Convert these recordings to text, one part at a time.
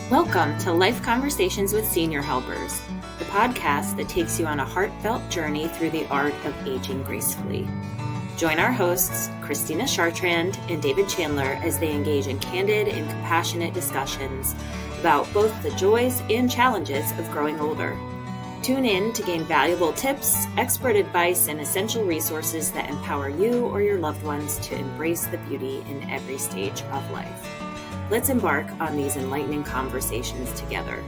Welcome to Life Conversations with Senior Helpers, the podcast that takes you on a heartfelt journey through the art of aging gracefully. Join our hosts, Christina Chartrand and David Chandler, as they engage in candid and compassionate discussions about both the joys and challenges of growing older. Tune in to gain valuable tips, expert advice, and essential resources that empower you or your loved ones to embrace the beauty in every stage of life. Let's embark on these enlightening conversations together.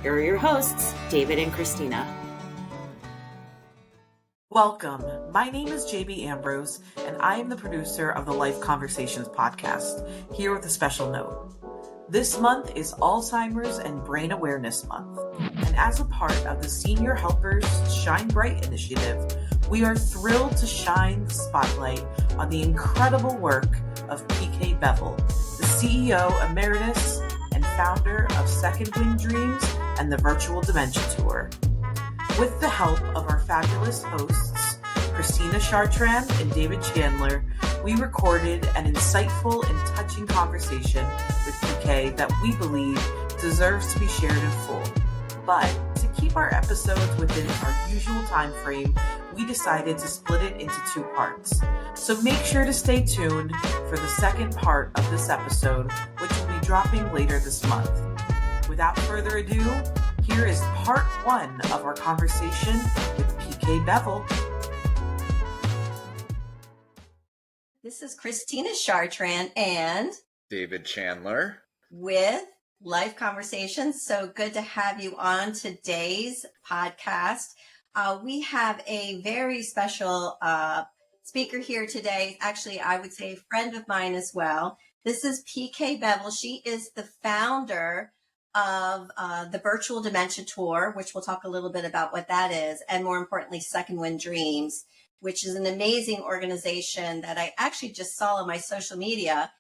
Here are your hosts, David and Christina. Welcome. My name is JB Ambrose, and I am the producer of the Life Conversations podcast, here with a special note. This month is Alzheimer's and Brain Awareness Month, and as a part of the Senior Helpers Shine Bright initiative, we are thrilled to shine the spotlight on the incredible work of PK Bevel, the CEO emeritus and founder of Second Wind Dreams and the Virtual Dementia Tour. With the help of our fabulous hosts, Christina Chartrand and David Chandler, we recorded an insightful and touching conversation with PK that we believe deserves to be shared in full. But to keep our episodes within our usual time frame, we decided to split it into two parts. So make sure to stay tuned for the second part of this episode, which will be dropping later this month. Without further ado, here is part one of our conversation with PK Bevel. This is Christina Chartrand and David Chandler with Life Conversations. So good to have you on today's podcast. We have a very special speaker here today. Actually, I would say a friend of mine as well. This is PK Bevel. She is the founder of the Virtual Dementia Tour, which we'll talk a little bit about what that is, and more importantly, Second Wind Dreams, which is an amazing organization that I actually just saw on my social media.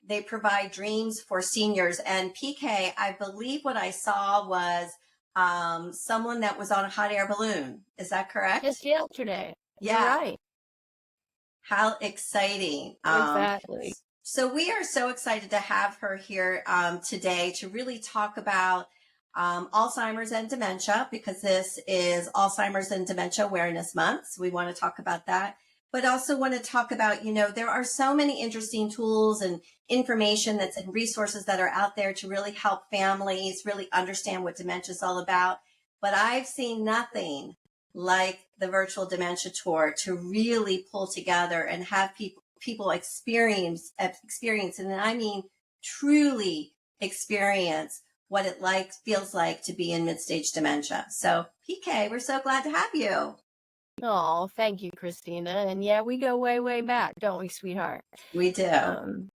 They provide dreams for seniors. And PK, I believe what I saw was someone that was on a hot air balloon. Is that correct? Just yesterday. Yeah. You're right. How exciting. Exactly. So we are so excited to have her here today to really talk about Alzheimer's and dementia, because this is Alzheimer's and Dementia Awareness Month. So we want to talk about that, but also want to talk about, there are so many interesting tools and information and resources that are out there to really help families really understand what dementia is all about. But I've seen nothing like the Virtual Dementia Tour to really pull together and have people experience, and I mean truly experience what it feels like to be in mid-stage dementia. So PK, we're so glad to have you. Oh, thank you, Christina. And yeah, we go way, way back, don't we, sweetheart? We do.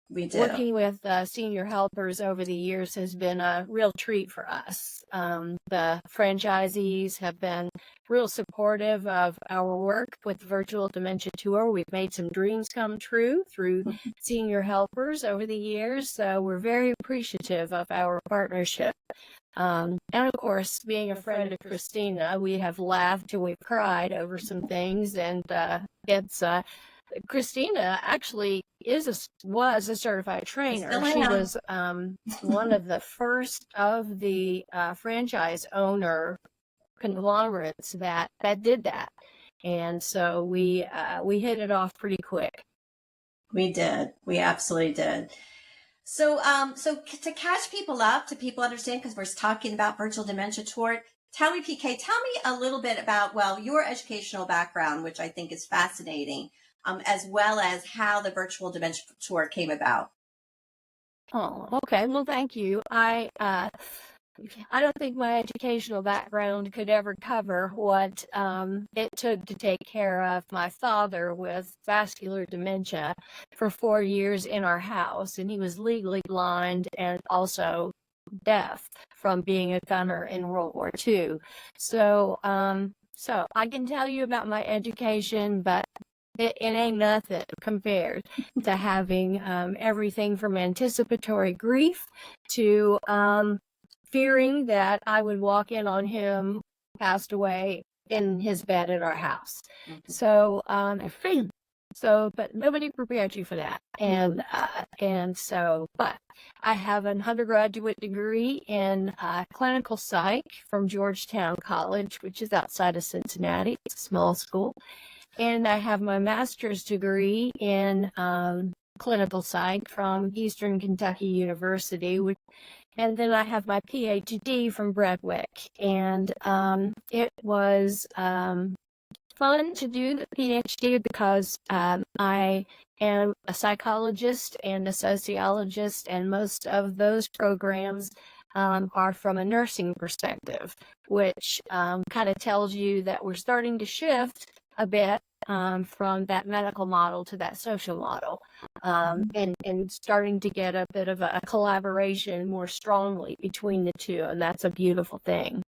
We do. Working with senior helpers over the years has been a real treat for us. The franchisees have been real supportive of our work with Virtual Dementia Tour. We've made some dreams come true through senior helpers over the years, so we're very appreciative of our partnership. And of course, being a friend of Christina, we have laughed and we've cried over some things, and Christina actually was a certified trainer. She was one of the first of the franchise owner conglomerates that did that, and so we hit it off pretty quick. We did. We absolutely did. So to catch people up, to people understand, because we're talking about Virtual Dementia Tour. Tell me, PK, tell me a little bit about your educational background, which I think is fascinating. As well as how the Virtual Dementia Tour came about. Oh, okay. Well, thank you. I don't think my educational background could ever cover what it took to take care of my father with vascular dementia for 4 years in our house, and he was legally blind and also deaf from being a gunner in World War II. So I can tell you about my education, but it ain't nothing compared to having everything from anticipatory grief to fearing that I would walk in on him passed away in his bed at our house. So But nobody prepared you for that. But I have an undergraduate degree in clinical psych from Georgetown College, which is outside of Cincinnati. It's a small school. And I have my master's degree in clinical psych from Eastern Kentucky University, and then I have my PhD from Bredwick. And it was fun to do the PhD because I am a psychologist and a sociologist, and most of those programs are from a nursing perspective, which kind of tells you that we're starting to shift a bit from that medical model to that social model, and starting to get a bit of a collaboration more strongly between the two, and that's a beautiful thing.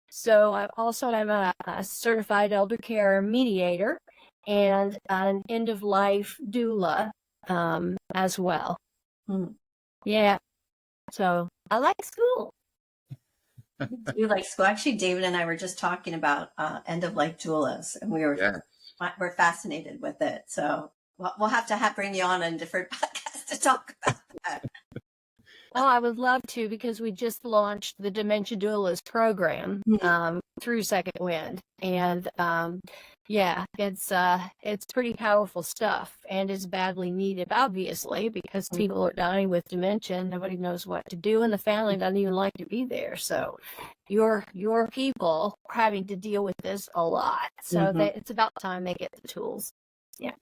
So I also am a certified elder care mediator and an end-of-life doula as well. Yeah, so I like school. You like school? Actually, David and I were just talking about end-of-life doulas, and we're fascinated with it. So we'll have to bring you on a different podcast to talk about that. Oh, I would love to, because we just launched the Dementia Doulas program through Second Wind, and it's pretty powerful stuff, and it's badly needed, obviously, because people are dying with dementia and nobody knows what to do, and the family doesn't even like to be there. So your people are having to deal with this a lot. So it's about time they get the tools. Yeah.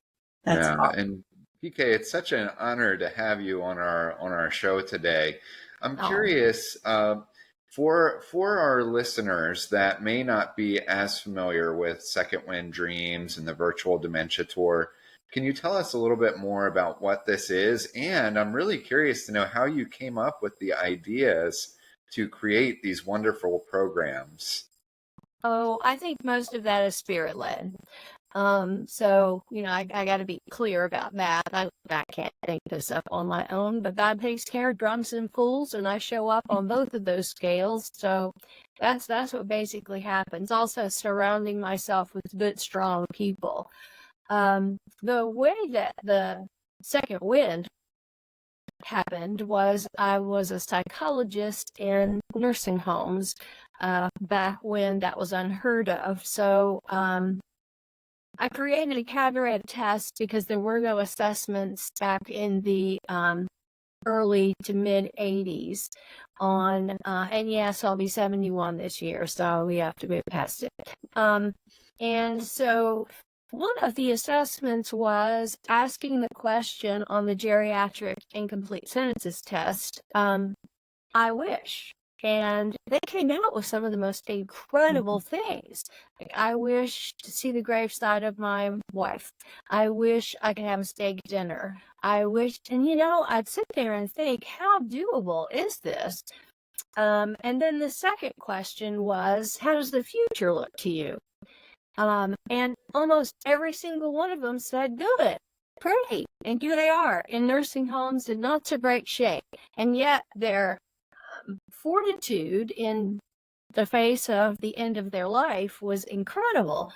That's awesome. And PK, it's such an honor to have you on our show today. I'm curious, for our listeners that may not be as familiar with Second Wind Dreams and the Virtual Dementia Tour, can you tell us a little bit more about what this is? And I'm really curious to know how you came up with the ideas to create these wonderful programs. Oh, I think most of that is spirit-led. So, I got to be clear about that. I can't think this up on my own, but God takes care of drums and fools, and I show up on both of those scales. So that's what basically happens. Also surrounding myself with good, strong people. The way that the Second Wind happened was I was a psychologist in nursing homes back when that was unheard of. So, I created a cabaret test because there were no assessments back in the early to mid 80s on, and yes, I'll be 71 this year, so we have to move past it. And so one of the assessments was asking the question on the geriatric incomplete sentences test, I wish. And they came out with some of the most incredible things. Like, I wish to see the graveside of my wife. I wish I could have a steak dinner. I wish, and I'd sit there and think, how doable is this? And then the second question was, how does the future look to you? And almost every single one of them said, good, pretty. And here they are in nursing homes in not so great shape. And yet their fortitude in the face of the end of their life was incredible.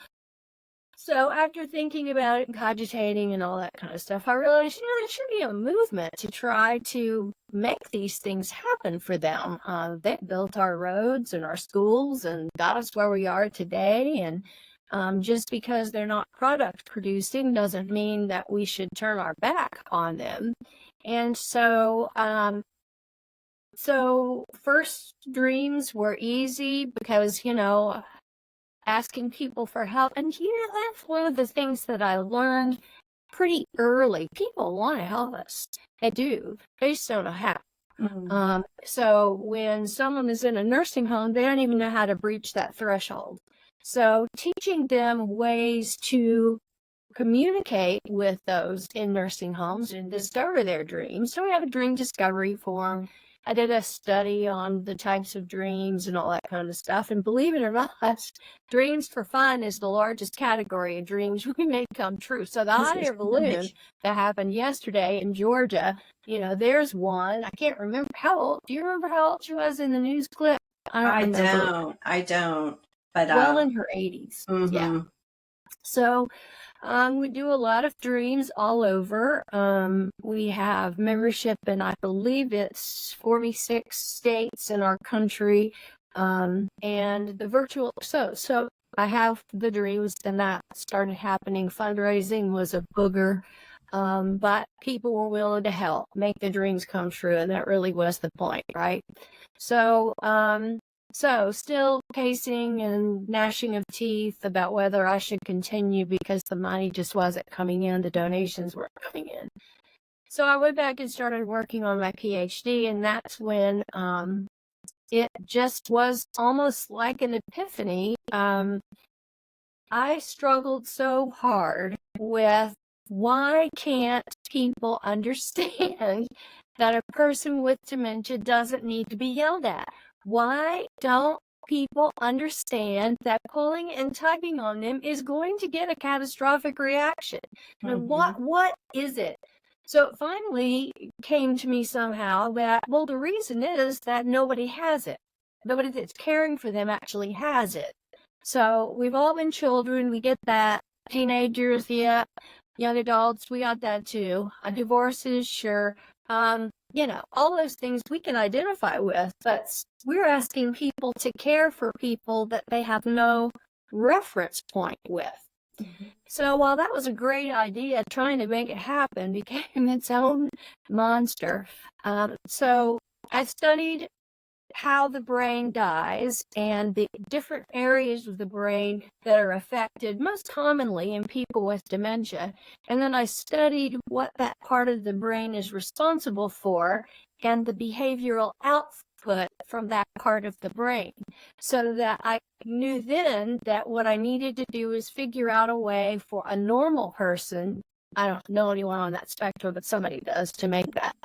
So after thinking about it and cogitating and all that kind of stuff, I realized, there should be a movement to try to make these things happen for them. They built our roads and our schools and got us where we are today. And just because they're not product producing doesn't mean that we should turn our back on them. And so, first dreams were easy because, asking people for help. And, that's one of the things that I learned pretty early. People want to help us. They do. They just don't know how. So when someone is in a nursing home, they don't even know how to breach that threshold. So teaching them ways to communicate with those in nursing homes and discover their dreams. So we have a dream discovery form. I did a study on the types of dreams and all that kind of stuff. And believe it or not, dreams for fun is the largest category of dreams we make come true. So the hot air balloon that happened yesterday in Georgia, there's one. I can't remember how old. Do you remember how old she was in the news clip? I don't. But well in her 80s. Yeah. So We do a lot of dreams all over. We have membership in, I believe it's 46 states in our country. And the virtual, so I have the dreams, and that started happening. Fundraising was a booger. But people were willing to help make the dreams come true, and that really was the point, right? So, still pacing and gnashing of teeth about whether I should continue because the money just wasn't coming in, the donations weren't coming in. So I went back and started working on my PhD, and that's when it just was almost like an epiphany. I struggled so hard with why can't people understand that a person with dementia doesn't need to be yelled at? Why don't people understand that pulling and tugging on them is going to get a catastrophic reaction? And what is it? So it finally came to me somehow that, well, the reason is that nobody has it. Nobody that's caring for them actually has it. So we've all been children. We get that. Teenagers, yeah. Young adults, we got that too. Divorces, sure. All those things we can identify with, but we're asking people to care for people that they have no reference point with. So while that was a great idea, trying to make it happen became its own monster. So I studied how the brain dies and the different areas of the brain that are affected most commonly in people with dementia. And then I studied what that part of the brain is responsible for and the behavioral output from that part of the brain, so that I knew then that what I needed to do is figure out a way for a normal person, I don't know anyone on that spectrum, but somebody does, to make that,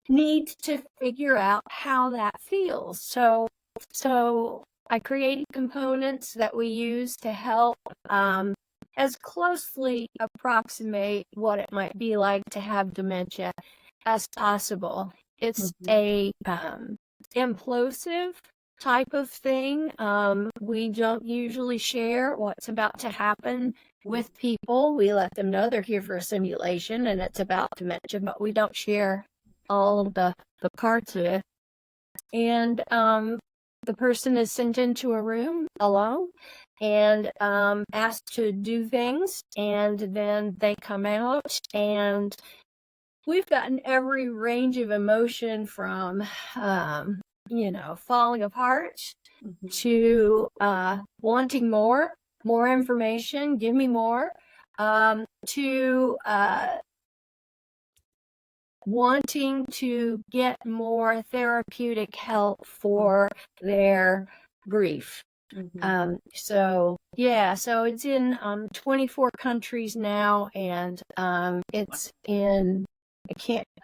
need to figure out how that feels. So I created components that we use to help as closely approximate what it might be like to have dementia as possible. It's a implosive type of thing. We don't usually share what's about to happen with people. We let them know they're here for a simulation and it's about dementia, but we don't share all of the parts of it. And the person is sent into a room alone and asked to do things, and then they come out, and we've gotten every range of emotion from falling apart to wanting more information, give me more, to wanting to get more therapeutic help for their grief. So it's in 24 countries now, and it's in,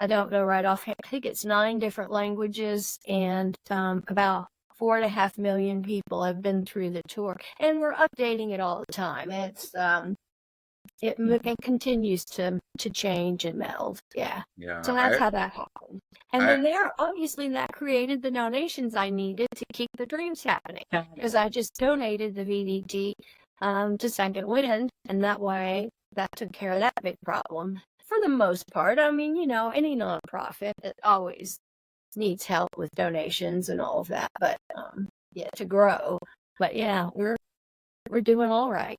I don't know right offhand, I think it's 9 different languages, and about 4.5 million people have been through the tour, and we're updating it all the time. It's it continues to change and meld. Yeah. So that's how that happened. And then obviously that created the donations I needed to keep the dreams happening, because I just donated the VDT to Second Wind, and that way that took care of that big problem for the most part. I mean, any nonprofit, it always needs help with donations and all of that, but to grow. But we're doing all right.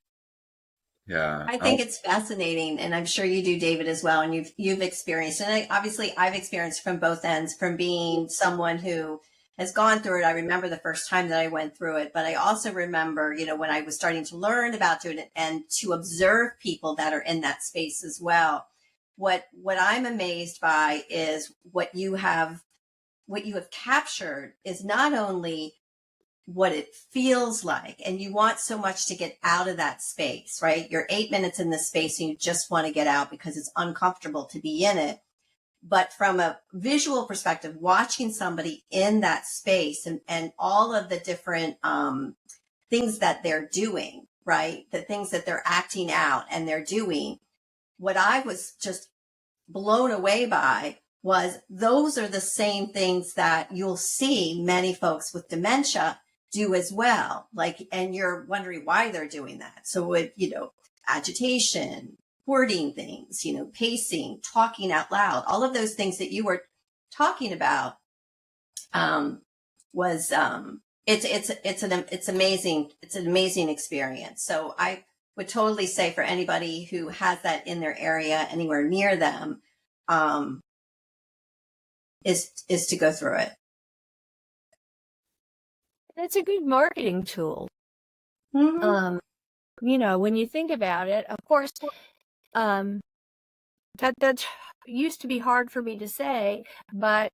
Yeah, I think it's fascinating, and I'm sure you do, David, as well. And you've experienced, and I've experienced from both ends, from being someone who has gone through it. I remember the first time that I went through it, but I also remember, when I was starting to learn about doing it and to observe people that are in that space as well. What I'm amazed by is what you have captured is not only what it feels like, and you want so much to get out of that space, right? You're 8 minutes in this space and you just want to get out because it's uncomfortable to be in it. But from a visual perspective, watching somebody in that space and all of the different things that they're doing, right? The things that they're acting out and they're doing, what I was just blown away by was those are the same things that you'll see many folks with dementia do as well. And you're wondering why they're doing that. So agitation, hoarding things, pacing, talking out loud, all of those things that you were talking about, was, it's amazing. It's an amazing experience. So I would totally say for anybody who has that in their area, anywhere near them, is to go through it. It's a good marketing tool. Mm-hmm. When you think about it, of course, that used to be hard for me to say, but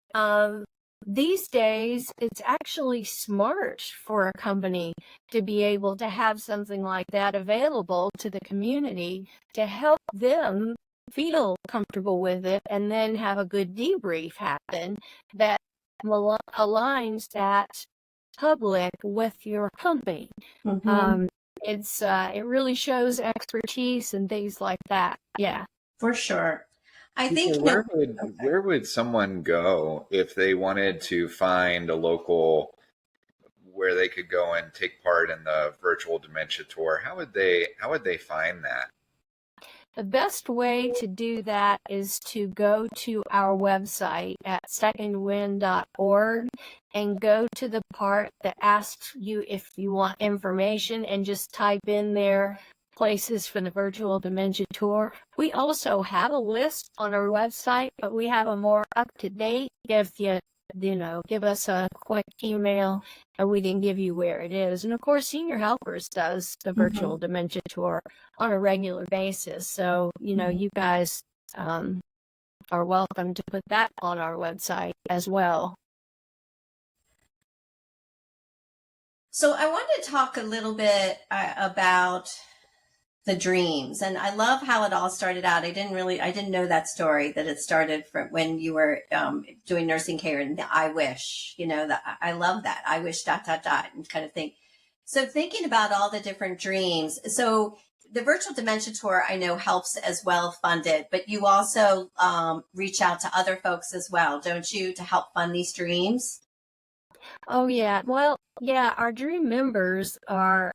these days it's actually smart for a company to be able to have something like that available to the community to help them feel comfortable with it, and then have a good debrief happen that aligns that public with your company. Mm-hmm. It really shows expertise and things like that. Yeah. For sure. I think, People, where would someone go if they wanted to find a local where they could go and take part in the virtual dementia tour? How would they find that? The best way to do that is to go to our website at secondwind.org and go to the part that asks you if you want information, and just type in there places for the virtual dementia tour. We also have a list on our website, but we have a more up-to-date. If you give us a quick email and we can give you where it is. And of course, Senior Helpers does the virtual dementia tour on a regular basis. So, you guys are welcome to put that on our website as well. So I wanted to talk a little bit about the dreams, and I love how it all started out. I didn't know that story, that it started from when you were doing nursing care, and the I wish, I love that. I wish ... and kind of thing. So thinking about all the different dreams. So the virtual dementia tour, I know, helps as well fund it, but you also reach out to other folks as well, don't you, to help fund these dreams? Oh, yeah. Well, yeah, our dream members have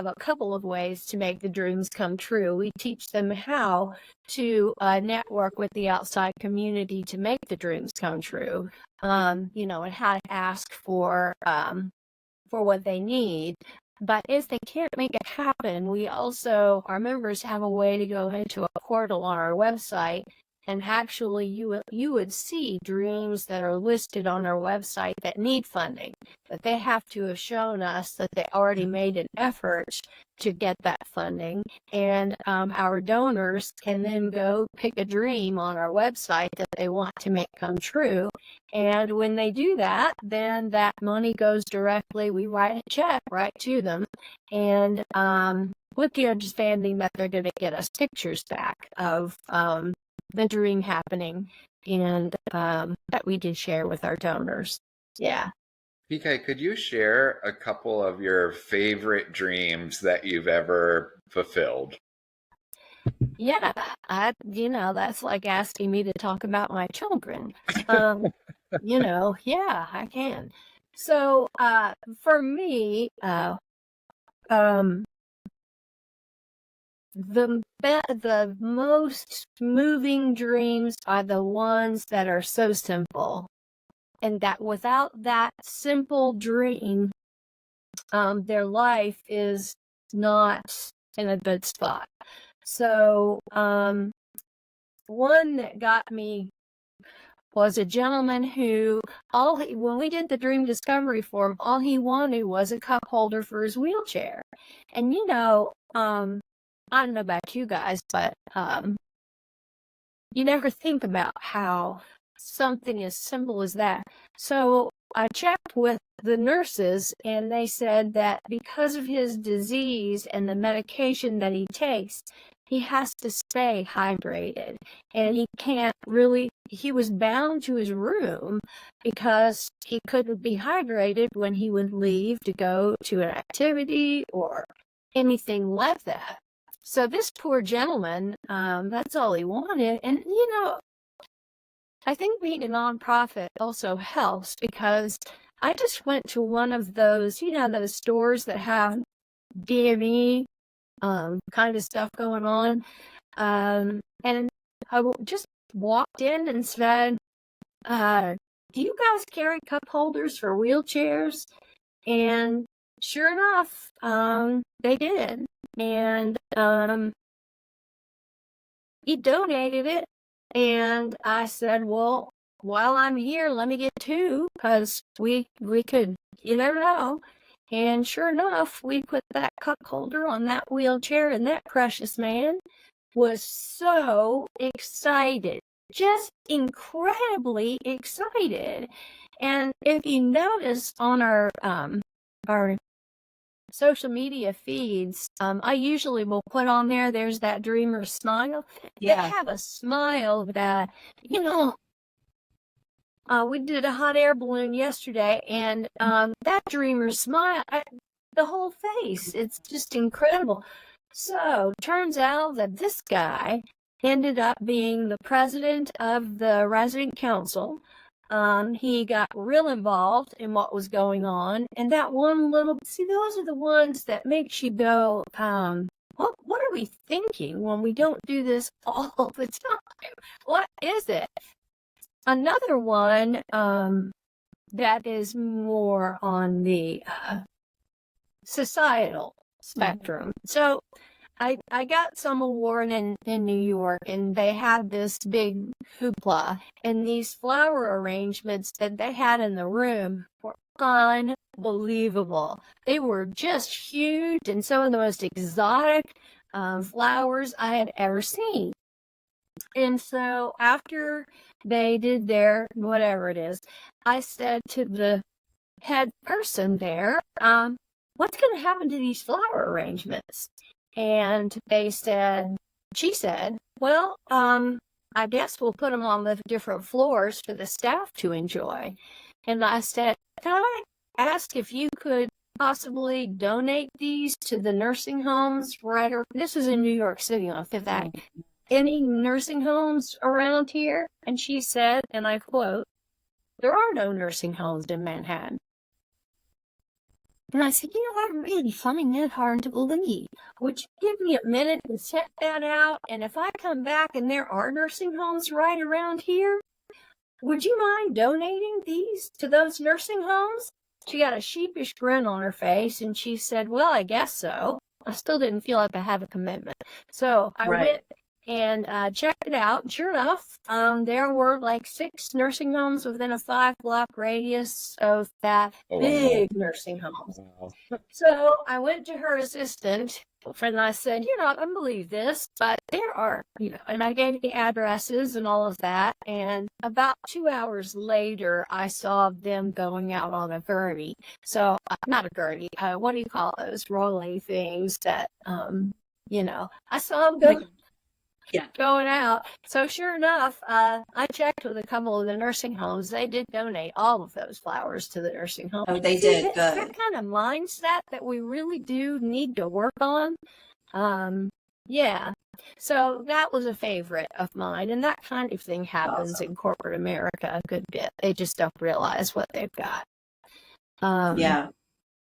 a couple of ways to make the dreams come true. We teach them how to network with the outside community to make the dreams come true, and how to ask for what they need. But if they can't make it happen, our members have a way to go into a portal on our website, and actually you would see dreams that are listed on our website that need funding, but they have to have shown us that they already made an effort to get that funding. And our donors can then go pick a dream on our website that they want to make come true. And when they do that, then that money goes directly, we write a check right to them, and with the understanding that they're going to get us pictures back of the dream happening, and that we did share with our donors. Yeah. PK, could you share a couple of your favorite dreams that you've ever fulfilled? Yeah, that's like asking me to talk about my children. Yeah, I can. So, for me, the most moving dreams are the ones that are so simple, and that without that simple dream, their life is not in a good spot. So, one that got me was a gentleman who when we did the dream discovery form, all he wanted was a cup holder for his wheelchair. And I don't know about you guys, but you never think about how something as simple as that. So I checked with the nurses, and they said that because of his disease and the medication that he takes, he has to stay hydrated, and he was bound to his room because he couldn't be hydrated when he would leave to go to an activity or anything like that. So this poor gentleman, that's all he wanted. And, I think being a nonprofit also helps, because I just went to one of those, those stores that have DME kind of stuff going on. And I just walked in and said, do you guys carry cup holders for wheelchairs? And sure enough, they did. And he donated it. And I said, well, while I'm here, let me get two, because we could, you never know. And sure enough, we put that cup holder on that wheelchair, and that precious man was so excited, just incredibly excited. And if you notice on our social media feeds, I usually will put on there's that dreamer smile. Yeah. They have a smile that, we did a hot air balloon yesterday, and that dreamer smile, the whole face, it's just incredible. So turns out that this guy ended up being the president of the resident council. He got real involved in what was going on, and that one those are the ones that makes you go, what are we thinking when we don't do this all the time? What is it? Another one that is more on the societal spectrum. So I got some award in New York, and they had this big hoopla, and these flower arrangements that they had in the room were unbelievable. They were just huge and some of the most exotic flowers I had ever seen. And so after they did their whatever it is, I said to the head person there, what's going to happen to these flower arrangements? And she said, well, I guess we'll put them on the different floors for the staff to enjoy. And I said, can I ask if you could possibly donate these to the nursing homes this is in New York City on Fifth Avenue. Any nursing homes around here? And she said, and I quote, there are no nursing homes in Manhattan. And I said, I'm really finding that hard to believe. Would you give me a minute to check that out? And if I come back and there are nursing homes right around here, would you mind donating these to those nursing homes? She got a sheepish grin on her face, and she said, well, I guess so. I still didn't feel like I had a commitment. So I went and checked it out. And sure enough, there were like 6 nursing homes within a 5-block radius of that big nursing home. Wow. So I went to her assistant, and I said, you're not going to believe this, but there are, and I gave the addresses and all of that. And about 2 hours later, I saw them going out on a gurney. So, not a gurney, what do you call those rolling things that, I saw them going out. So sure enough, I checked with a couple of the nursing homes. They did donate all of those flowers to the nursing home. Oh, they did. Good. That kind of mindset that we really do need to work on. Yeah. So that was a favorite of mine. And that kind of thing happens in corporate America a good bit. They just don't realize what they've got.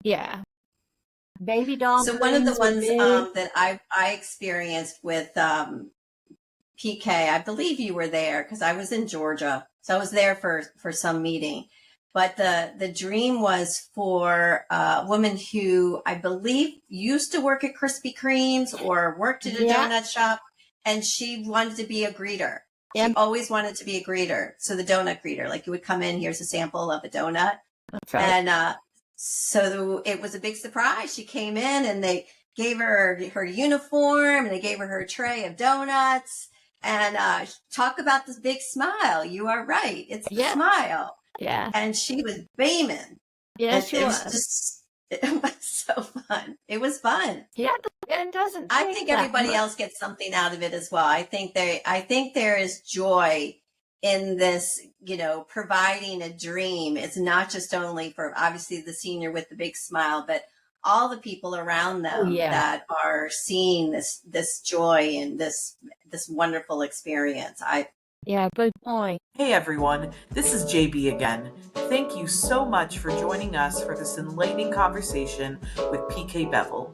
Yeah. Baby doll. So one of the ones that I experienced with PK, I believe you were there because I was in Georgia. So I was there for some meeting. But the dream was for a woman who I believe used to work at Krispy Kreme's or worked at a donut shop, and she wanted to be a greeter. Yep. She always wanted to be a greeter. So the donut greeter, like you would come in, here's a sample of a donut. That's right. And so it was a big surprise. She came in and they gave her uniform and they gave her a tray of donuts. And talk about this big smile. You are right. It's the smile. Yeah. And she was beaming. Yeah, it was so fun. It was fun. Yeah, and doesn't. I think everybody else gets something out of it as well. I think there is joy in this, providing a dream. It's not just only for obviously the senior with the big smile, but all the people around them that are seeing this joy and this wonderful experience. Good point. Hey everyone, this is JB again. Thank you so much for joining us for this enlightening conversation with PK Bevel.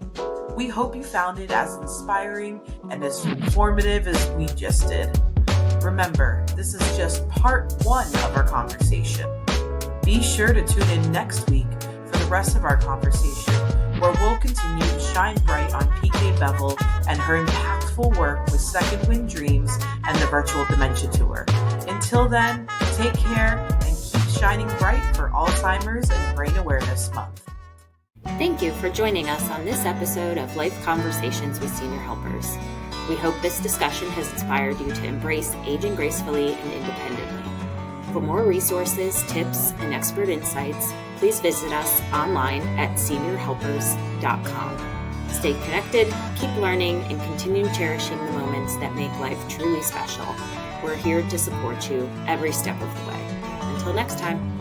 We hope you found it as inspiring and as informative as we just did. Remember, this is just part one of our conversation. Be sure to tune in next week for the rest of our conversation, where we'll continue to shine bright on PK Bevel and her impactful work with Second Wind Dreams and the Virtual Dementia Tour. Until then, take care and keep shining bright for Alzheimer's and Brain Awareness Month. Thank you for joining us on this episode of Life Conversations with Senior Helpers. We hope this discussion has inspired you to embrace aging gracefully and independently. For more resources, tips, and expert insights, please visit us online at seniorhelpers.com. Stay connected, keep learning, and continue cherishing the moments that make life truly special. We're here to support you every step of the way. Until next time.